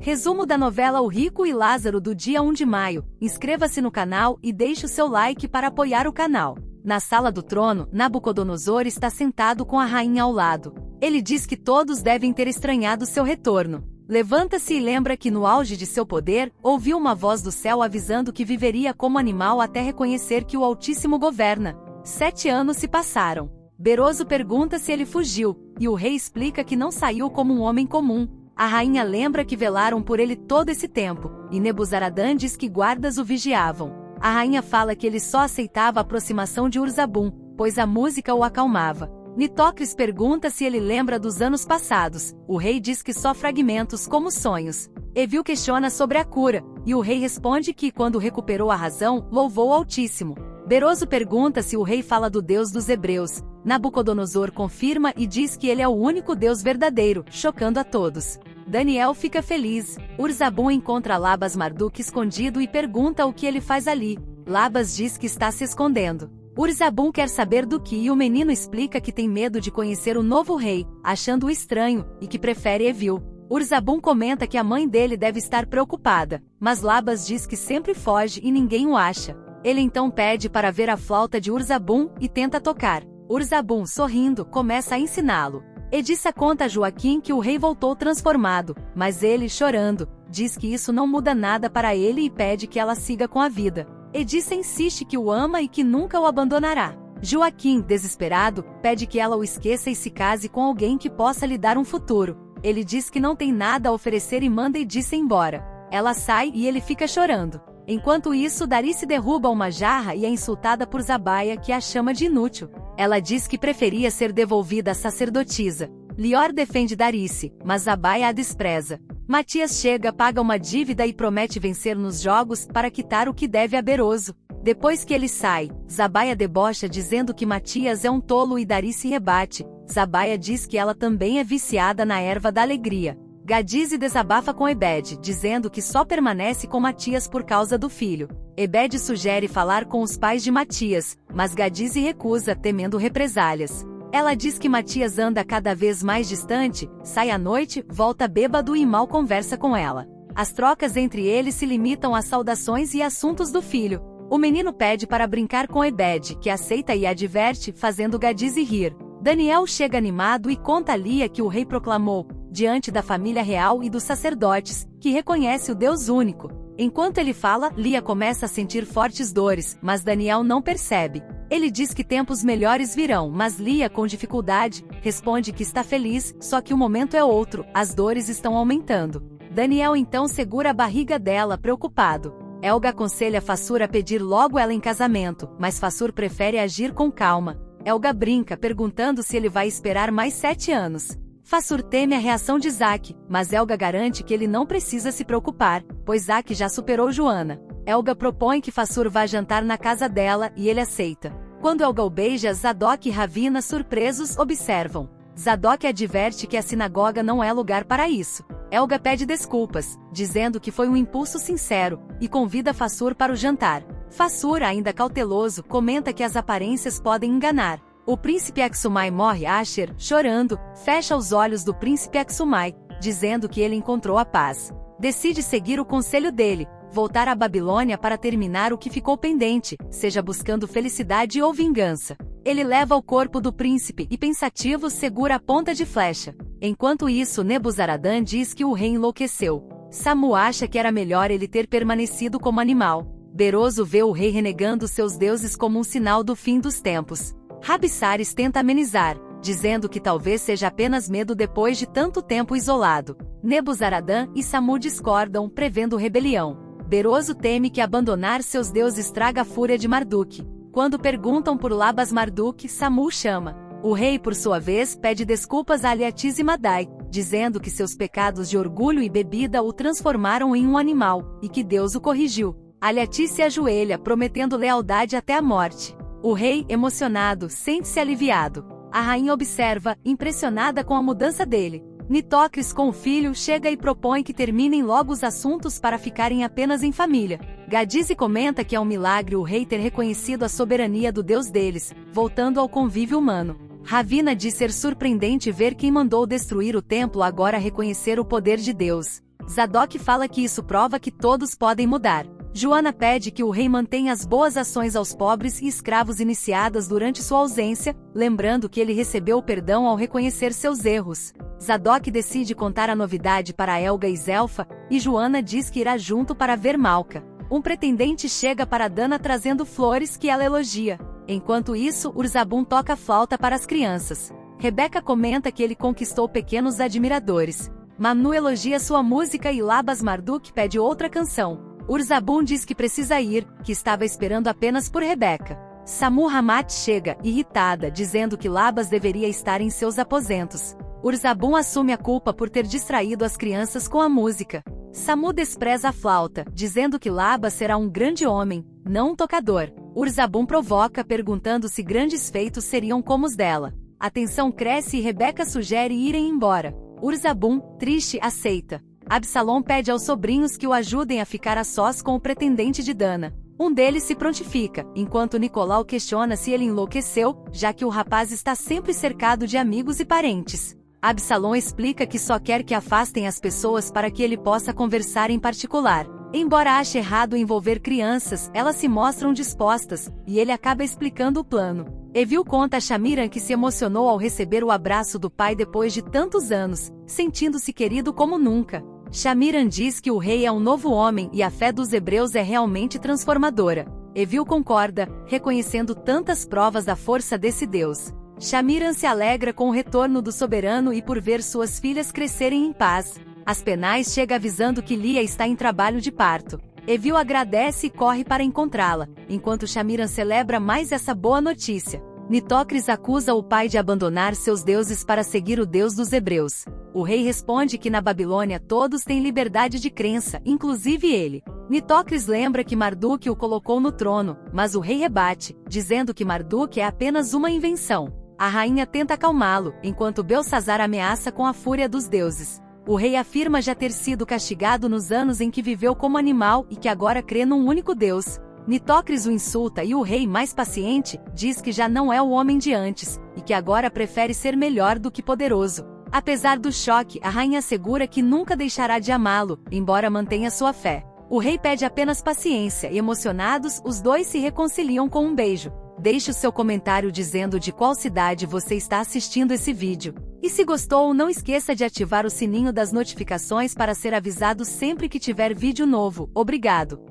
Resumo da novela O Rico e Lázaro do dia 1 de maio. Inscreva-se no canal e deixe o seu like para apoiar o canal. Na sala do trono, Nabucodonosor está sentado com a rainha ao lado. Ele diz que todos devem ter estranhado seu retorno. Levanta-se e lembra que no auge de seu poder, ouviu uma voz do céu avisando que viveria como animal até reconhecer que o Altíssimo governa. 7 anos se passaram. Beroso pergunta se ele fugiu, e o rei explica que não saiu como um homem comum. A rainha lembra que velaram por ele todo esse tempo, e Nebuzaradã diz que guardas o vigiavam. A rainha fala que ele só aceitava a aproximação de Urzabum, pois a música o acalmava. Nitocris pergunta se ele lembra dos anos passados. O rei diz que só fragmentos como sonhos. Evil questiona sobre a cura, e o rei responde que, quando recuperou a razão, louvou o Altíssimo. Beroso pergunta se o rei fala do Deus dos Hebreus. Nabucodonosor confirma e diz que ele é o único Deus verdadeiro, chocando a todos. Daniel fica feliz. Urzabum encontra Labas Marduk escondido e pergunta o que ele faz ali. Labas diz que está se escondendo. Urzabum quer saber do que, e o menino explica que tem medo de conhecer o novo rei, achando-o estranho, e que prefere Evil. Urzabum comenta que a mãe dele deve estar preocupada, mas Labas diz que sempre foge e ninguém o acha. Ele então pede para ver a flauta de Urzabum e tenta tocar. Urzabum, sorrindo, começa a ensiná-lo. Edissa conta a Joaquim que o rei voltou transformado, mas ele, chorando, diz que isso não muda nada para ele e pede que ela siga com a vida. Edissa insiste que o ama e que nunca o abandonará. Joaquim, desesperado, pede que ela o esqueça e se case com alguém que possa lhe dar um futuro. Ele diz que não tem nada a oferecer e manda Edissa embora. Ela sai e ele fica chorando. Enquanto isso, Darice derruba uma jarra e é insultada por Zabaia, que a chama de inútil. Ela diz que preferia ser devolvida à sacerdotisa. Lior defende Darice, mas Zabaia a despreza. Matias chega, paga uma dívida e promete vencer nos jogos para quitar o que deve a Beroso. Depois que ele sai, Zabaia debocha dizendo que Matias é um tolo e Darice rebate. Zabaia diz que ela também é viciada na erva da alegria. Gadize desabafa com Ebed, dizendo que só permanece com Matias por causa do filho. Ebed sugere falar com os pais de Matias, mas Gadize recusa, temendo represálias. Ela diz que Matias anda cada vez mais distante, sai à noite, volta bêbado e mal conversa com ela. As trocas entre eles se limitam a saudações e assuntos do filho. O menino pede para brincar com Ebed, que aceita e adverte, fazendo Gadize rir. Daniel chega animado e conta a Lia que o rei proclamou, diante da família real e dos sacerdotes, que reconhece o Deus único. Enquanto ele fala, Lia começa a sentir fortes dores, mas Daniel não percebe. Ele diz que tempos melhores virão, mas Lia, com dificuldade, responde que está feliz, só que o momento é outro, as dores estão aumentando. Daniel então segura a barriga dela, preocupado. Helga aconselha Fassur a pedir logo ela em casamento, mas Fassur prefere agir com calma. Helga brinca, perguntando se ele vai esperar mais 7 anos. Fassur teme a reação de Zack, mas Helga garante que ele não precisa se preocupar, pois Zack já superou Joana. Helga propõe que Fassur vá jantar na casa dela, e ele aceita. Quando Helga o beija, Zadok e Ravina, surpresos, observam. Zadok adverte que a sinagoga não é lugar para isso. Helga pede desculpas, dizendo que foi um impulso sincero, e convida Fassur para o jantar. Fassur, ainda cauteloso, comenta que as aparências podem enganar. O príncipe Axumai morre. Asher, chorando, fecha os olhos do príncipe Axumai, dizendo que ele encontrou a paz. Decide seguir o conselho dele, voltar à Babilônia para terminar o que ficou pendente, seja buscando felicidade ou vingança. Ele leva o corpo do príncipe e, pensativo, segura a ponta de flecha. Enquanto isso, Nebuzaradã diz que o rei enlouqueceu. Samu acha que era melhor ele ter permanecido como animal. Beroso vê o rei renegando seus deuses como um sinal do fim dos tempos. Rabissares tenta amenizar, dizendo que talvez seja apenas medo depois de tanto tempo isolado. Nebuzaradã e Samu discordam, prevendo rebelião. Beroso teme que abandonar seus deuses traga a fúria de Marduk. Quando perguntam por Labas Marduk, Samu chama. O rei, por sua vez, pede desculpas a Aliatis e Madai, dizendo que seus pecados de orgulho e bebida o transformaram em um animal, e que Deus o corrigiu. Aliatis se ajoelha, prometendo lealdade até a morte. O rei, emocionado, sente-se aliviado. A rainha observa, impressionada com a mudança dele. Nitocris, com o filho, chega e propõe que terminem logo os assuntos para ficarem apenas em família. Gadize comenta que é um milagre o rei ter reconhecido a soberania do Deus deles, voltando ao convívio humano. Ravina diz ser surpreendente ver quem mandou destruir o templo agora reconhecer o poder de Deus. Zadok fala que isso prova que todos podem mudar. Joana pede que o rei mantenha as boas ações aos pobres e escravos iniciadas durante sua ausência, lembrando que ele recebeu o perdão ao reconhecer seus erros. Zadok decide contar a novidade para Helga e Zelfa, e Joana diz que irá junto para ver Malca. Um pretendente chega para Dana trazendo flores que ela elogia. Enquanto isso, Urzabun toca flauta para as crianças. Rebeca comenta que ele conquistou pequenos admiradores. Manu elogia sua música e Labas Marduk pede outra canção. Urzabun diz que precisa ir, que estava esperando apenas por Rebeca. Samu Hamat chega, irritada, dizendo que Labas deveria estar em seus aposentos. Urzabun assume a culpa por ter distraído as crianças com a música. Samu despreza a flauta, dizendo que Labas será um grande homem, não um tocador. Urzabun provoca, perguntando se grandes feitos seriam como os dela. A tensão cresce e Rebeca sugere irem embora. Urzabun, triste, aceita. Absalom pede aos sobrinhos que o ajudem a ficar a sós com o pretendente de Dana. Um deles se prontifica, enquanto Nicolau questiona se ele enlouqueceu, já que o rapaz está sempre cercado de amigos e parentes. Absalom explica que só quer que afastem as pessoas para que ele possa conversar em particular. Embora ache errado envolver crianças, elas se mostram dispostas, e ele acaba explicando o plano. Evil conta a Shamiran que se emocionou ao receber o abraço do pai depois de tantos anos, sentindo-se querido como nunca. Shamiran diz que o rei é um novo homem e a fé dos hebreus é realmente transformadora. Evil concorda, reconhecendo tantas provas da força desse Deus. Shamiran se alegra com o retorno do soberano e por ver suas filhas crescerem em paz. Aspenais chega avisando que Lia está em trabalho de parto. Evil agradece e corre para encontrá-la, enquanto Shamiran celebra mais essa boa notícia. Nitocris acusa o pai de abandonar seus deuses para seguir o Deus dos hebreus. O rei responde que na Babilônia todos têm liberdade de crença, inclusive ele. Nitocris lembra que Marduk o colocou no trono, mas o rei rebate, dizendo que Marduk é apenas uma invenção. A rainha tenta acalmá-lo, enquanto Belsazar ameaça com a fúria dos deuses. O rei afirma já ter sido castigado nos anos em que viveu como animal e que agora crê num único Deus. Nitocris o insulta e o rei, mais paciente, diz que já não é o homem de antes, e que agora prefere ser melhor do que poderoso. Apesar do choque, a rainha assegura que nunca deixará de amá-lo, embora mantenha sua fé. O rei pede apenas paciência e, emocionados, os dois se reconciliam com um beijo. Deixe o seu comentário dizendo de qual cidade você está assistindo esse vídeo. E se gostou, não esqueça de ativar o sininho das notificações para ser avisado sempre que tiver vídeo novo. Obrigado!